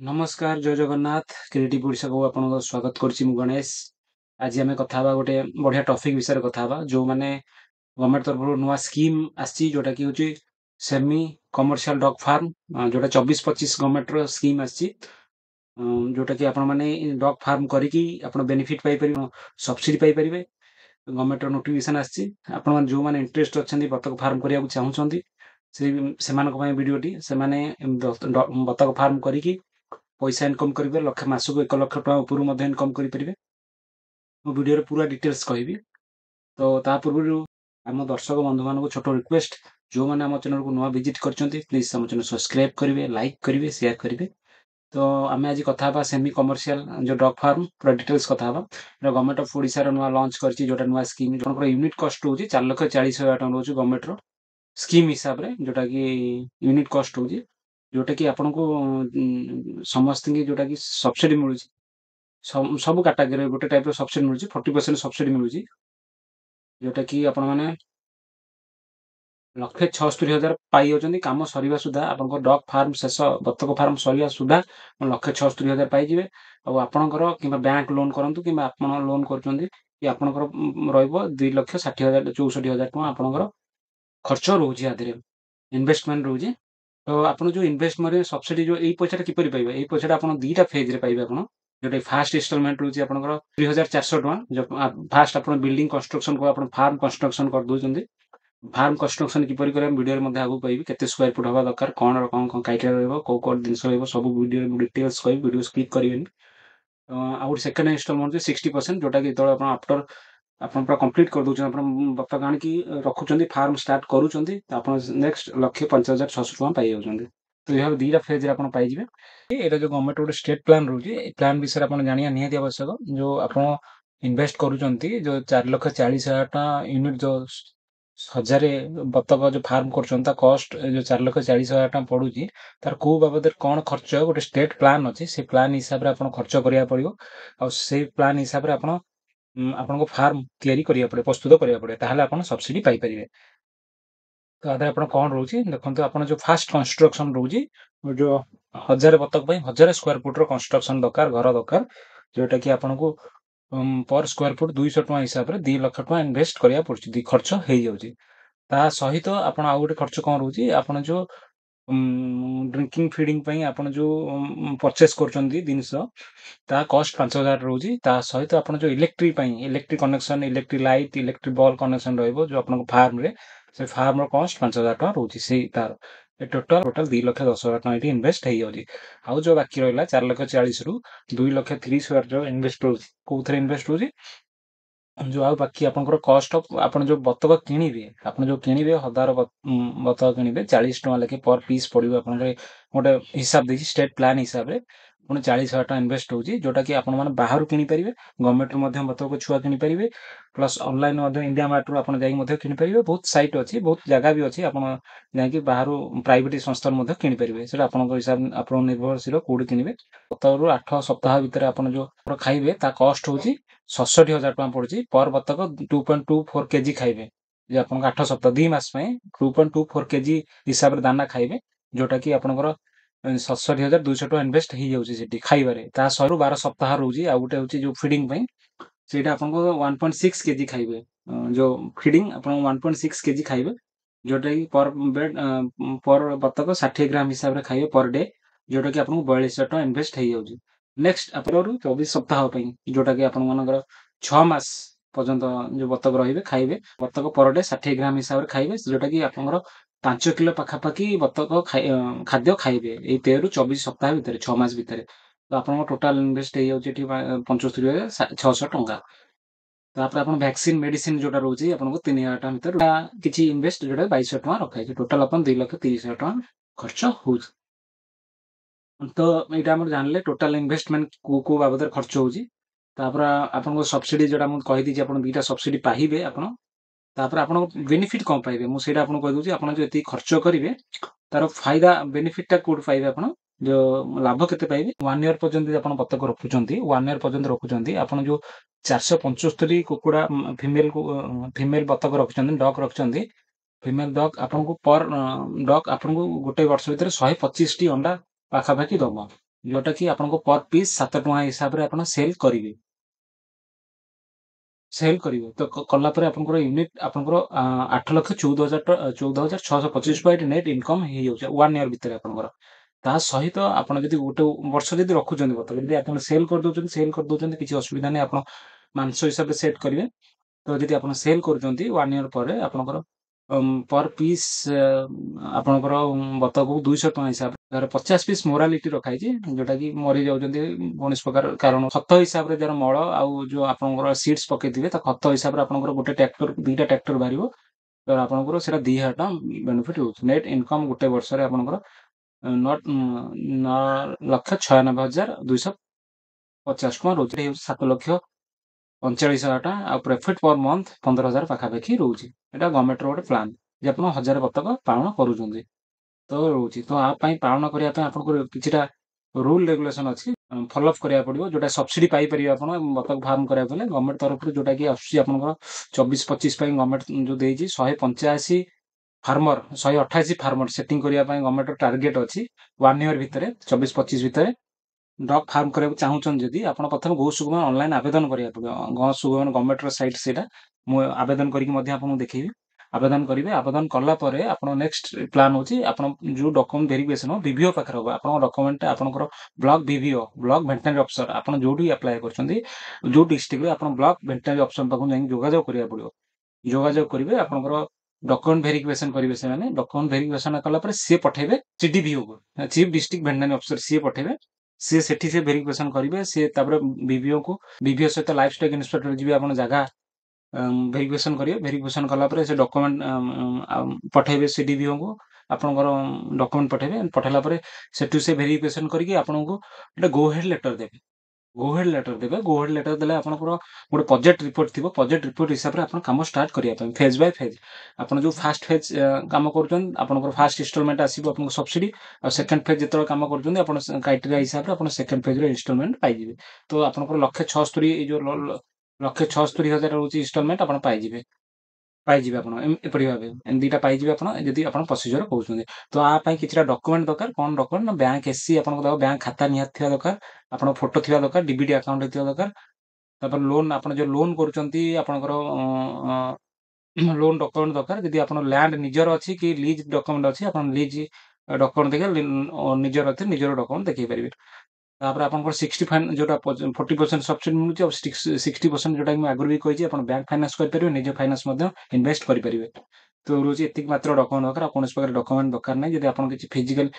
नमस्कार जय जगन्नाथ क्रिएटिव ओडिशा को आपन स्वागत करछि मु गणेश। आज आम कथा गोटे बढ़िया टॉपिक विषय कथा जो मैंने गवर्नमेंट तरफ नुआ स्कीम आसी जोटा कि हूँ सेमी कमर्शियल डॉग फार्म जोटा 24-25 गवर्नमेंट रो स्कीम आसी जोटा कि आपण माने डॉग फार्म करिकी आपण बेनिफिट पाई परिबे सब्सिडी पाई परिबे। गवर्नमेंट रो नोटिफिकेशन आसी आपण मान जो माने इंटरेस्ट अछंती बतक फार्म करिया चाहूछंती से सेमानक पय वीडियोटी से माने बतक फार्म करिकी पैसा इनकम करेंगे लक्ष मासक 1 लाख टका ऊपर इनकम करेंगे। मो वीडियो पूरा डिटेल्स कहबी तो ता पूर्व आम दर्शक बंधु मान छोट रिक्वेस्ट जो मैंने आम चैनल को नुआ विजिट कर प्लीज आम चैनल सब्सक्राइब करेंगे लाइक करेंगे शेयर करेंगे। तो आम आज कथा सेमी कमर्शियल जो डॉग फार्म पूरा डिटेल्स कथा गवर्नमेंट ऑफ ओडिशा नुआ लॉन्च कर जोटा नुआ स्कीम जो यूनिट कॉस्ट हो 4,40,000 टका रोज गवर्नमेंट रो स्कीम हिसाब रे जोटा कि यूनिट कॉस्ट हो जोटा कि आपन को समस्त जोटा कि सब्सिडी मिलू सब कैटेगरी गोटे टाइप रो सब्सिडी मिलू 40% सब्सिडी मिलू जोटा कि आपण माने 1,76,000 पाई होचंदी काम सरीवा सुधा आपन डॉग फार्म शेष बतक फार्म सरीवा सुधा 1,76,000 पाई जिवे। आ आपनकर किबा बैंक लोन करंतु किबा आपन लोन करचंदी कि आपनकर रहइबो 2,60,000 64,000 टका आपनकर खर्च रहउची आदिरे इन्वेस्टमेंट रहउची। तो आपन जो इन्वेस्टमेंट सब्सिडी जो एई पैसा किपरि पाइबे एई पैसा आपन दीटा फेज रे पाइबे आपन जोटा फास्ट इंस्टॉलमेंट रहउची आपनकर 3,400 टका जो फास्ट आपन बिल्डिंग कंस्ट्रक्शन को आपन फार्म कंस्ट्रक्शन कर दोचंदी। फार्म कंस्ट्रक्शन किपरि करे वीडियो रे मध्ये आगु कहबी केते स्क्वायर फुट हवा दरकार कोन क्राइटेरिया रहइबो को दिन रहइबो सब वीडियो डिटेल्स कहबी वीडियो स्किप करिवेनी। आउट सेकंड इंस्टॉलमेंट 60% जोटा कि तळ आपन आफ्टर आपन पूरा कंप्लीट कर दोछन आपन बतक आन की रखुचंदी फार्म स्टार्ट करूचंदी आपन नेक्स्ट 1,05,600 टका पाई जाउचंदी। तो यह दीटा फेज रे आपन पाई जिवे। एटा जो गवर्नमेंट रोड स्टेट प्लान रहउची ए प्लान विषय आपन जानिया निहाती आवश्यक जो आपन इन्वेस्ट करूचंती जो 4,40,000 टका यूनिट जो 1000 बतक जो फार्म करचंता कॉस्ट जो 4,40,000 टका पडुची तार को बाबद कोन खर्च गोटे स्टेट प्लान अछि से प्लान हिसाब रे आपन खर्च करिया पड़िबो आ से प्लान हिसाब रे आपन आपन फार्म तैयारी करिया पड़े प्रस्तुत करिया पड़े ताहले आपन सब्सिडी पाई परिबे। तो आदे आपन कोन रहउची देखंतु आपन जो फास्ट कंस्ट्रक्शन रहउची जो 1000 बतक पई 1000 स्क्वायर फुट रो कंस्ट्रक्शन दरकार घर दरकार जोटा कि आपन को पर स्क्वायर फुट 200 टका हिसाब रे 2 लाख टका इन्वेस्ट करिया पड़ची खर्च हेई जाउची। ता सहित आपन आ गोटे खर्च कोन रहउची आपन जो ड्रिंकिंग फीडिंग पई आपन जो परचेस करचंदी जिनिस ता कॉस्ट 5,000 रहउची। ता सहित आपन जो इलेक्ट्रिक पई electric connection electric light electric bulb connection रहइबो जो आपन फार्म रे से फार्म रो कॉस्ट 5,000 टका रहउची से तार ए टोटल 2,10,000 टका एटी इन्वेस्ट हेई जाउची। आउ जो बाकी रहला 4,40,000 रु 2,30,000 जो इन्वेस्ट रहउची कोथरे इन्वेस्ट रहउची जो आउ बाकी आपनकर कॉस्ट ऑफ आपन जो बतक किनिबे आपन जो किनिबे 1000 बतक किनिबे 40 टका लेके पर पीस पड़िबो आपन गोटे हिसाब देछि स्टेट प्लान हिसाब रे पुणी 40,000 टका इन्वेस्ट होउची जोटा कि आपण माने बाहरु किनि परिबे गवर्नमेंट मध्यम बतक छुआ किनि परिबे प्लस ऑनलाइन मध्यम इंडिया मार्ट रो आपण जाई मध्यम किनि परिबे बहुत साइट अछि बहुत जगह भी अछि आपण जाई कि बाहरु प्राइवेट संस्था मध्यम किनि परिबे सेटा आपण हिसाब आपण निर्भरशील कोडी किनिबे 7 रु 8 सप्ताह भीतर आपण जो खाइबे ता कॉस्ट होउची 67,000 टका पड़ुची पर बतक 2.24 केजी खाइबे जे आपण 8 सप्ताह 2 मास में 2.24 केजी हिसाब रे दाना खाइबे जोटा कि आपनकर 67,200 टका इन्वेस्ट हेई जाउची सेठी खाइबारे ता 100 रु 12 सप्ताह रहउची आ गुटे होउची जो फीडिंग पई सेटा आपनको 1.6 केजी खाइबे जो फीडिंग आपण 1.6 केजी खाइबे जोटा कि पर बेड पर बतक 60 ग्राम हिसाब रे खाइबे पर डे जोटा कि आपनको 4200 टका इन्वेस्ट हेई जाउची। नेक्स्ट आपन 24 सप्ताह पई जोटा कि आपन मानकर 6 मास पर्यंत जो बतक रहिबे खाइबे बतक पर डे 60 ग्राम हिसाब रे खाइबे जोटा कि आपनकर 5 किलो पाखापाखि बतक खाद्य खाइबे ए 13 रु 24 सप्ताह भीतर 6 मास भीतर तो आपन टोटल इन्वेस्ट हेई जाउची 75,600 टका। तापर आपन वैक्सीन मेडिसिन जोटा रहउची आपन को 3,000 टका भीतर किछि इन्वेस्ट जोटा 2,200 टका रखाइ टोटल आपन 2,30,000 टका खर्च होउची। तो एटा हमर जानले टोटल इन्वेस्टमेंट को बाबद खर्च होउची तापर आपन को सब्सिडी जोटा हम कहि दी जे आपन दुईटा सब्सिडी पाहिबे आपन तापर आपन बेनिफिट कोन पाइबे मु सेटा आपन कहि दोची आपन जो एती खर्च करिवे तार फायदा बेनिफिट ता कोड पाइबे आपन जो लाभ केते पाइबे 1 ईयर पर्यंत आपन बतक रखुचंती 1 ईयर पर्यंत रखुचंती आपन जो 475 कुकुडा फीमेल बतक रखुचंती डॉग रखुचंती फीमेल डॉग आपन को पर डॉग आपन को गोटे वर्ष भीतर 125 टी अंडा पाखापाखि दबो। जोटा कि आपनको पर पीस 7 टଙ୍କା हिसाब रे आपण सेल करिवे। सेल करिवे तो कला परे आपनकर यूनिट आपनकर 8,14,625 टଙ୍କା नेट इनकम हेइ जाउछ 1 ईयर भितर आपनकर। ता सहित आपण जदि गोटे वर्ष जदि रखुचंदी बत जदि आपण सेल कर दउचंदी किछि असुविधा नै आपण मानसो हिसाब रे सेट करिवे। तो जदि आपण सेल करूचंती 1 ईयर परे आपनकर पर पीस आपनकर बतकू 200 टଙ୍କା हिसाब रे 50 पीस मोरालिटी रखाइछि जोटा कि मरि जाउचंदी कोनस प्रकार कारण खत हिसाब रे जर मळ आउ जो आपनकर सीड्स पकेथिबे त खत हिसाब रे आपनकर गोटे ट्रैक्टर दुईटा ट्रैक्टर बारिवो तो आपनकर सेटा 2000 टଙ୍କା बेनिफिट होउछ। नेट इनकम गोटे वर्ष रे आपनकर नॉट 9,96,250 टଙ୍କା रोज 7,39,000 टଙ୍କା आ प्रॉफिट पर मंथ 15,000 पाखापाखि रोची। एटा गवर्नमेंट रो गोटे प्लान जे आपण 1000 बतक पालन करूछंती तो रोची। तो आ पई पालन करिया पई आपनको किछिटा रूल रेगुलेशन अछि फॉलो अप करिया पड़िबो जोटा सब्सिडी पाई परिबे आपण बतक फार्म करिया पले गवर्नमेंट तरफ रो जोटा कि आसी आपनको 24-25 पई गवर्नमेंट जो देइछि 185 फार्मर 188 फार्मर सेटिंग करिया पई गवर्नमेंट रो टारगेट अछि 1 ईयर भितरे 24-25 भितरे डॉग फार्म କରିବାକୁ ଚାହୁଁଛନ୍ତି ଯଦି ଆପଣ ପ୍ରଥମେ ଗୋ ସୁଗମ ଅନଲାଇନ ଆବେଦନ କରିବାକୁ ପଡିବ। ଗୋ ସୁଗମ ଗଭର୍ଣ୍ଣମେଣ୍ଟ ର ସାଇଟ୍ ସେଇଟା ମୁଁ ଆବେଦନ କରିକି ମଧ୍ୟ ଆପଣଙ୍କୁ ଦେଖେଇବି। ଆବେଦନ କରିବେ ଆବେଦନ କଲା ପରେ ଆପଣ ନେକ୍ସଟ ପ୍ଲାନ୍ ହଉଛି ଆପଣ ଯୋଉ ଡକ୍ୟୁମେଣ୍ଟ ଭେରିଫିକେସନ ଭିଭିଓ ପାଖରେ ହବ ଆପଣଙ୍କ ଡକ୍ୟୁମେଣ୍ଟ ଆପଣଙ୍କର ବ୍ଲକ ଭିଭିଓ ବ୍ଲକ ଭେଟେନାରୀ ଅଫିସର ଆପଣ ଯୋଉଠି ଆପ୍ଲାଏ କରୁଛନ୍ତି ଯୋଉ ଡିଷ୍ଟ୍ରିକ୍ଟରେ ଆପଣ ବ୍ଲକ ଭେଟେନାରୀ ଅଫିସର ପାଖକୁ ଯାଇକି ଯୋଗାଯୋଗ କରିବାକୁ ପଡିବ। ଯୋଗାଯୋଗ କରିବେ ଆପଣଙ୍କର ଡକ୍ୟୁମେଣ୍ଟ ଭେରିଫିକେସନ କରିବେ ସେମାନେ ଡକ୍ୟୁମେଣ୍ଟ ଭେରିଫିକେସନ କଲା ପରେ ସିଏ ପଠେଇବେ ସିଡିଭିଓ କୁ ଚିଫ ଡିଷ୍ଟ୍ରିକ୍ଟ ଭେଟେନାରୀ ଅଫିସର ସିଏ ପଠେଇବେ ସିଏ ସେଠି ସେ ଭେରିଫିକେସନ କରିବେ ସିଏ ତାପରେ ଭିଭିଓ କୁ ଭିଭିଓ ସହିତ ଲାଇଫ ଷ୍ଟକ୍ ଇନ୍ସପେକ୍ଟର ଯିବେ ଆପଣ ଜାଗା ଭେରିଫିକେସନ କରିବେ ଭେରିଫିକେସନ କଲା ପରେ ସେ ଡକ୍ୟୁମେଣ୍ଟ ପଠେଇବେ ସିଡିଭିଓ କୁ ଆପଣଙ୍କର ଡକ୍ୟୁମେଣ୍ଟ ପଠେଇବେ ପଠେଇଲା ପରେ ସେଠୁ ସେ ଭେରିଫିକେସନ କରିକି ଆପଣଙ୍କୁ ଗୋଟେ ଗୋ ହେଡ୍ ଲେଟର ଦେବେ। ଗୋ हेड लेटर देबे गो हेड लेटर देले आपनकर गोटे प्रोजेक्ट रिपोर्ट थिबो प्रोजेक्ट रिपोर्ट हिसाब रे आपन काम स्टार्ट करिया पे फेज बाय फेज आपन जो फास्ट फेज काम करछन आपनकर फास्ट इंस्टॉलमेंट आसीबो आपन सब्सिडी और सेकंड फेज जेतरो काम करछन आपन क्राइटेरिया हिसाब रे आपन सेकंड फेज रे इंस्टॉलमेंट पाइ जिवे। तो आपनकर 176 ए जो 176,000 रहउची इंस्टॉलमेंट आपन पाइ जिवे पाइजिबे आपण एपरि भाबे एन दुईटा पाइजिबे आपण जदि आपण प्रोसीजर कहउछन्ते। तो आ पई किछरा डॉक्यूमेंट दरकार कोन डॉक्यूमेंट ना बैंक एससी आपन को बैंक खाता निहात थिया दरकार आपण फोटो थिया दरकार डीबीटी अकाउंट थिया दरकार तापर लोन आपण जो लोन करूछन्ती आपनकर लोन डॉक्यूमेंट दरकार जदि आपण लैंड निजर अछि कि लीज डॉक्यूमेंट अछि आपण लीज डॉक्यूमेंट देखि निजर अछि निजर डॉक्यूमेंट देखि परिबे। तापर आपनकर 60 जोटा 40% सब्सिडी मिलुची और 60% जोटा कि आगुरी भी कहिछि आपण बैंक फाइनेंस कर परिबे निज फाइनेंस मध्ये इन्वेस्ट करि परिबे। तो रोजी एतिक मात्र डॉक्यूमेंट दरकार कोन प्रकार डॉक्यूमेंट दरकार नै जदि आपण किछि फिजिकल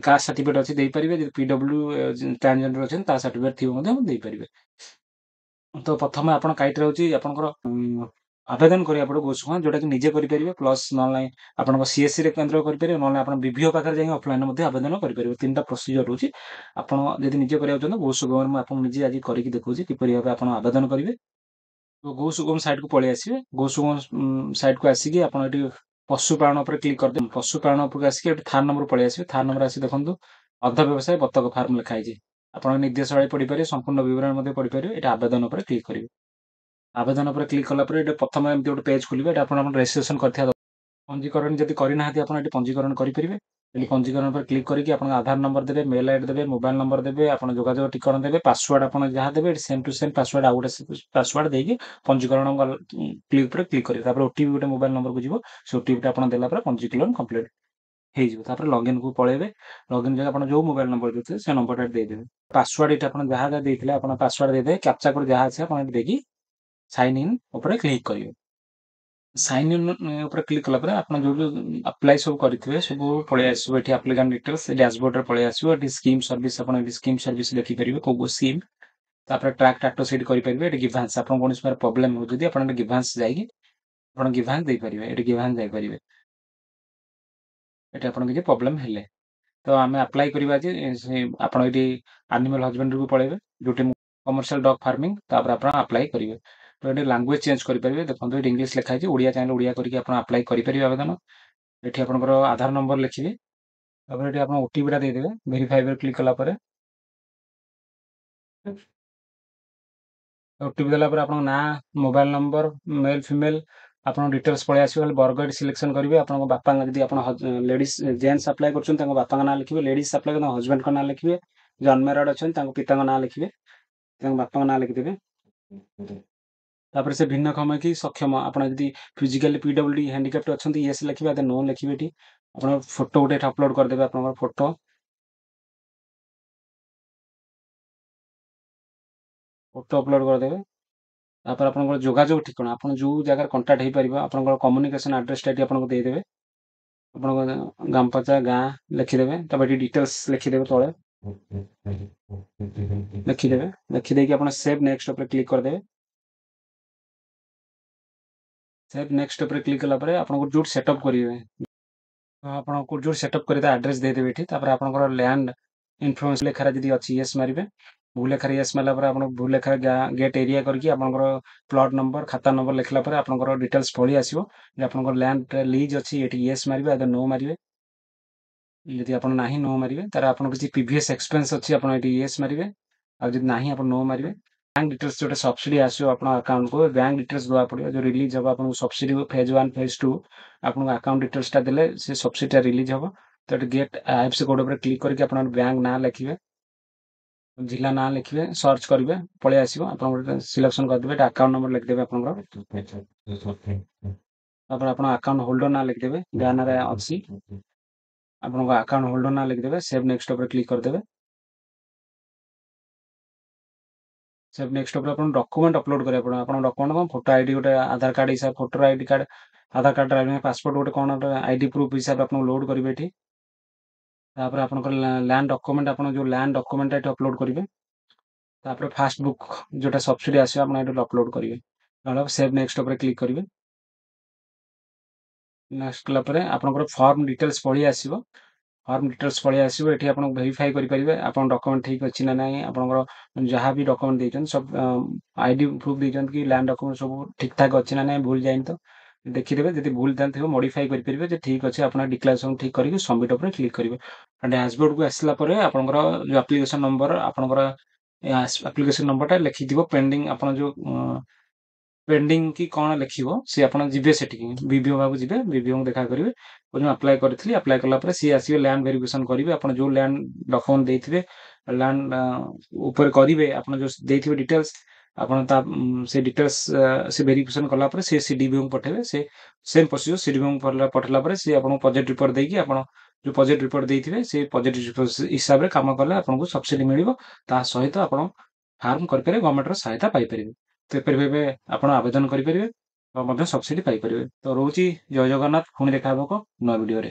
कास्ट सर्टिफिकेट अछि देइ परिबे जदि पीडब्ल्यू ट्रांसजेंडर अछि ता सर्टिफिकेट थिबो मध्ये देइ परिबे। तो प्रथम आपण क्राइटेरिया होची आपनकर आवेदन करिया पड़ो गोसुमा जोटा कि निजे करि परिबे प्लस नॉन आपन सीएससी रे केंद्र करि परिबे नॉन आपन बीबीओ पाखर जाई ऑफलाइन मध्ये आवेदन करि परिबे। तीनटा प्रोसीजर होची आपण जदि निजे करिया होचन गोसुगम मैं आपन निजे आज करिकि देखौची किपरि भाबे आपण आवेदन करिवे। तो गोसुगम साइट को पळै आसीबे गोसुगम साइट को आसीकी आपण एटी पशुपालन पर क्लिक कर दे पशुपालन पर आसीकी एटी थार नंबर पळै आसीबे थार नंबर आसी देखंतु अर्ध व्यवसाय बतक फार्म लिखा हिजे आपण निर्देशावली पढि पारे संपूर्ण विवरण मध्ये पढि पारे एटा आवेदन पर क्लिक करिवे। आवेदन पर क्लिक कला पर एटा प्रथम एमति गोटे पेज खुलिबे एटा आपण रजिस्ट्रेशन करथिया पंजीकरण जदि करि नाहति आपण एटी पंजीकरण करि परिबे। एटी पंजीकरण पर क्लिक करिकि आपण आधार नंबर देबे मेल आईडी देबे मोबाइल नंबर देबे आपण जोगाजोग ठिकाना देबे पासवर्ड आपण जहा देबे सेम टू सेम पासवर्ड आ गोटे पासवर्ड देकी पंजीकरण क्लिक पर क्लिक करिवे। तापर ओटीपी गोटे मोबाइल नंबर को जिवो से ओटीपी आपण देला पर पंजीकरण कंप्लीट हेइ जिवो। तापर लॉगिन को पळेबे लॉगिन जगह आपण जो मोबाइल नंबर देते से नंबर दे देबे पासवर्ड एटा आपण जहा देथिले आपण पासवर्ड दे दे कैप्चा कोड जहा আছে आपण देकी साइन इन ऊपर क्लिक करिवे। साइन इन ऊपर क्लिक कला पर आपण जो जो अप्लाई सब करिथिबे सब पळे आसीबो एठी एप्लिकेंट डिटेल्स डैशबोर्ड रे पळे आसीबो एठी स्कीम सर्विस आपण एठी स्कीम सर्विस देखि परिबे को स्कीम तापर ट्रैक टैक्टो सेट करि परिबे एठी गिवांस आपण कोनस पर प्रॉब्लम हो जदि आपण गिवांस जाइकी आपण गिवांस देइ परिबे एठी गिवांस जाई परिबे एठी आपण के प्रॉब्लम हेले। तो आमे अप्लाई करिबा जे आपण एठी एनिमल हस्बेंडरी को पळेबे जोटे कमर्शियल डॉग फार्मिंग तापर आपण अप्लाई करिवे। तो एठी लैंग्वेज चेंज करि परिबे देखंतु एठी इंग्लिश लिखा है ओडिया चाहे ओडिया करिकि आपण अप्लाई करि परिबे आवेदन। एठी आपनकर आधार नंबर लिखिबे तापर एठी आपण ओटीपी टा दे देबे वेरीफाई पर क्लिक कला पर ओटीपी देला पर आपण ना मोबाइल नंबर मेल फीमेल आपण डिटेल्स पळे आसीबो खाली बर्गर सिलेक्शन करिवे आपण बापा जदि आपण लेडीज जेंट्स अप्लाई करछन तांको बापा का नाम लिखिबे लेडीज अप्लाई करछन हस्बैंड का नाम लिखिबे जो ଅନମ୍ୟାରେଡ୍ ଅଛନ୍ତି ତାଙ୍କ ପିତାଙ୍କ ନାଁ ଲେଖିବେ, ତାଙ୍କ ବାପାଙ୍କ ନାଁ ଲେଖିଦେବେ। ତାପରେ ସେ ଭିନ୍ନକ୍ଷମ କି ସକ୍ଷମ, ଆପଣ ଯଦି ଫିଜିକାଲି ପିଡବ୍ଲ୍ୟୁଡି ହ୍ୟାଣ୍ଡିକ୍ୟାପ୍ଟ ଅଛନ୍ତି ୟେସ୍ ଲେଖିବେ, ଆଦେ नो ଲେଖିବେ ଏଠି। ଆପଣ ଫଟୋ ଗୋଟେ ଏଠି ଅପଲୋଡ୍ କରିଦେବେ, ଆପଣଙ୍କର ଫଟୋ ଅପଲୋଡ୍ କରିଦେବେ। ତାପରେ ଆପଣଙ୍କର ଯୋଗାଯୋଗ ଠିକଣା, ଆପଣ ଯୋଉ ଜାଗାରେ କଣ୍ଟାକ୍ଟ ହେଇପାରିବ, ଆପଣଙ୍କର କମ୍ୟୁନିକେସନ ଆଡ୍ରେସଟା ଏଠି ଆପଣଙ୍କୁ ଦେଇଦେବେ। ଆପଣଙ୍କ ଗ୍ରାମପଞ୍ଚା ଗାଁ ଲେଖିଦେବେ, ତାପରେ ଏଠି ଡିଟେଲ୍ସ ଲେଖିଦେବେ ତଳେ ଲେଖିଦେବେ। ଲେଖିଦେଇକି ଆପଣ ସେଭ୍ ନେକ୍ସଟ ଉପରେ କ୍ଲିକ୍ କରିଦେବେ। ସେଭ୍ ନେକ୍ସଟ ଉପରେ କ୍ଲିକ୍ କଲା ପରେ ଆପଣଙ୍କୁ ଯୋଉଠି ସେଟଅପ୍ କରିବେ, ଆପଣଙ୍କୁ ଯୋଉଠି ସେଟଅପ୍ କରିବେ ତା ଆଡ୍ରେସ ଦେଇଦେବେ ଏଠି। ତାପରେ ଆପଣଙ୍କର ଲ୍ୟାଣ୍ଡ ଇନଫର୍ମେସନ ଲେଖାରେ ଯଦି ଅଛି ୟେସ୍ ମାରିବେ। ଭୁଲ ଲେଖାରେ ୟେସ୍ ମାରିଲା ପରେ ଆପଣ ଭୁଲ ଲେଖାରେ ଗେଟ୍ ଏରିଆ କରିକି ଆପଣଙ୍କର ପ୍ଲଟ ନମ୍ବର ଖାତା ନମ୍ବର ଲେଖିଲା ପରେ ଆପଣଙ୍କର ଡିଟେଲ୍ସ ପଳେଇ ଆସିବ ଯେ ଆପଣଙ୍କର ଲ୍ୟାଣ୍ଡ ଲିଜ୍ ଅଛି, ଏଠି ୟେସ୍ ମାରିବେ, ଆଦେ नो ମାରିବେ। ଯଦି ଆପଣ ନାହିଁ नो ମାରିବେ, ତାର ଆପଣ କିଛି ପ୍ରିଭିୟସ୍ ଏକ୍ସପେନ୍ସ ଅଛି ଆପଣ ଏଠି ୟେସ୍ ମାରିବେ, ଆଉ ଯଦି ନାହିଁ ଆପଣ नो ମାରିବେ। ବ୍ୟାଙ୍କ ଡିଟେଲ୍ସ ଯୋଉଟା ସବସିଡି ଆସିବ ଆପଣଙ୍କ ଆକାଉଣ୍ଟକୁ, ବ୍ୟାଙ୍କ ଡିଟେଲ୍ସ ଦେବାକୁ ପଡ଼ିବ। ଯୋଉ ରିଲିଜ୍ ହବ ଆପଣଙ୍କୁ ସବସିଡି ଫେଜ୍ 1 ଫେଜ୍ 2, ଆପଣଙ୍କ ଆକାଉଣ୍ଟ ଡିଟେଲ୍ସଟା ଦେଲେ ସେ ସବସିଡିଟା ରିଲିଜ୍ ହବ। ତ ଏଠି ଗେଟ୍ ଆଇଏଫ୍ଏସସି କୋଡ୍ ଉପରେ କ୍ଲିକ୍ କରିକି ଆପଣଙ୍କ ବ୍ୟାଙ୍କ ନାଁ ଲେଖିବେ, ଜିଲ୍ଲା ନାଁ ଲେଖିବେ, ସର୍ଚ୍ଚ କରିବେ, ପଳେଇ ଆସିବ। ଆପଣ ଗୋଟେ ସିଲେକ୍ସନ କରିଦେବେ, ଏଠି ଆକାଉଣ୍ଟ ନମ୍ବର ଲେଖିଦେବେ ଆପଣଙ୍କର। ତାପରେ ଆପଣ ଆକାଉଣ୍ଟ ହୋଲ୍ଡର ନାଁ ଲେଖିଦେବେ, ଯାହା ନାଁରେ ଅଛି ଆପଣଙ୍କ ଆକାଉଣ୍ଟ ହୋଲ୍ଡର ନାଁ ଲେଖିଦେବେ। ସେଭ୍ ନେକ୍ସଟ ଉପରେ କ୍ଲିକ୍ କରିଦେବେ। ସେଭ୍ ନେକ୍ସଟ ଉପରେ ଆପଣ ଡକୁମେଣ୍ଟ ଅପଲୋଡ୍ କରିବାକୁ ପଡ଼ିବ। ଆପଣଙ୍କ ଡକୁମେଣ୍ଟ କଣ, ଫଟୋ ଆଇଡି ଗୋଟେ ଆଧାର କାର୍ଡ ହିସାବରେ ଫଟୋର ଆଇଡି କାର୍ଡ, ଆଧାର କାର୍ଡ, ଡ୍ରାଇଭିଂ ପାସପୋର୍ଟ ଗୋଟେ କଣ ଗୋଟେ ଆଇଡି ପ୍ରୁଫ୍ ହିସାବରେ ଆପଣ ଲୋଡ୍ କରିବେ ଏଠି। ତାପରେ ଆପଣଙ୍କର ଲ୍ୟାଣ୍ଡ ଡକୁମେଣ୍ଟ, ଆପଣ ଯୋଉ ଲ୍ୟାଣ୍ଡ ଡକୁମେଣ୍ଟ ଏଠି ଅପଲୋଡ୍ କରିବେ। ତାପରେ ଫାଷ୍ଟ ବୁକ୍ ଯୋଉଟା ସବସିଡି ଆସିବ ଆପଣ ଏଠି ଅପଲୋଡ୍ କରିବେ। ତାହେଲେ ସେଭ୍ ନେକ୍ସଟ ଉପରେ କ୍ଲିକ୍ କରିବେ। ନେକ୍ସଟ କଲା ପରେ ଆପଣଙ୍କର ଫର୍ମ ଡିଟେଲ୍ସ ପଳେଇ ଆସିବ। ଫର୍ମ ଡିଟେଲ୍ସ ପଳେଇ ଆସିବ, ଏଠି ଆପଣ ଭେରିଫାଇ କରିପାରିବେ ଆପଣଙ୍କ ଡକୁମେଣ୍ଟ ଠିକ୍ ଅଛି ନା ନାହିଁ। ଆପଣଙ୍କର ଯାହା ବି ଡକୁମେଣ୍ଟ ଦେଇଛନ୍ତି ସବୁ ଆଇଡି ପ୍ରୁଫ୍ ଦେଇଛନ୍ତି କି ଲ୍ୟାଣ୍ଡ ଡକୁମେଣ୍ଟ ସବୁ ଠିକ୍ ଠାକ୍ ଅଛି ନା ନାହିଁ, ଭୁଲ ଯାଇନି ତ ଦେଖିଦେବେ। ଯଦି ଭୁଲ ଥିବ ମଡିଫାଇ କରିପାରିବେ, ଯେ ଠିକ୍ ଅଛି ଆପଣ ଡିକ୍ଲାରେସନ ଠିକ୍ କରିକି ସବମିଟ୍ ଉପରେ କ୍ଲିକ୍ କରିବେ। ଡ୍ୟାସବୋର୍ଡକୁ ଆସିଲା ପରେ ଆପଣଙ୍କର ଯୋଉ ଆପ୍ଲିକେସନ ନମ୍ବର, ଆପଣଙ୍କର ଆପ୍ଲିକେସନ ନମ୍ବରଟା ଲେଖିଥିବ ପେଣ୍ଡିଂ, ଆପଣ ଯୋଉ ପେଣ୍ଡିଂ କି କଣ ଲେଖିବ, ସେ ଆପଣ ଯିବେ ସେଠିକି ବିଡିଓ ପାଖକୁ ଯିବେ, ବିଡିଓଙ୍କୁ ଦେଖା କରିବେ, ମୁଁ ଆପ୍ଲାଏ କରିଥିଲି, ଆପ୍ଲାଏ କଲା ପରେ ସିଏ ଆସିବେ ଲ୍ୟାଣ୍ଡ ଭେରିଫିକେସନ କରିବେ। ଆପଣ ଯୋଉ ଲ୍ୟାଣ୍ଡ ଡକୁମେଣ୍ଟ ଦେଇଥିବେ ଲ୍ୟାଣ୍ଡ ଉପରେ କରିବେ, ଆପଣ ଯୋଉ ଦେଇଥିବେ ଡିଟେଲ୍ସ, ଆପଣ ତା ସେ ଡିଟେଲ୍ସ ସେ ଭେରିଫିକେସନ କଲା ପରେ ସେ ସିଡିଭିଓଙ୍କୁ ପଠେଇବେ। ସେ ସେମ୍ ପ୍ରୋସିଜର ସିଡିଭିଓଙ୍କୁ ପଠେଇଲା ପରେ ସେ ଆପଣଙ୍କୁ ପ୍ରୋଜେକ୍ଟ ରିପୋର୍ଟ ଦେଇକି, ଆପଣ ଯୋଉ ପ୍ରୋଜେକ୍ଟ ରିପୋର୍ଟ ଦେଇଥିବେ ସେ ପ୍ରୋଜେକ୍ଟ ରିପୋର୍ଟ ହିସାବରେ କାମ କଲେ ଆପଣଙ୍କୁ ସବସିଡି ମିଳିବ। ତା ସହିତ ଆପଣ ଫାର୍ମ କରିପାରିବେ, ଗଭର୍ଣ୍ଣମେଣ୍ଟର ସହାୟତା ପାଇପାରିବେ। ତ ଏପରି ଭାବେ ଆପଣ ଆବେଦନ କରିପାରିବେ ଆଉ ମଧ୍ୟ ସବସିଡି ପାଇପାରିବେ। ତ ରହୁଛି, ଜୟ ଜଗନ୍ନାଥ। ପୁଣି ଦେଖା ହବ ଏକ ନୂଆ ଭିଡିଓରେ।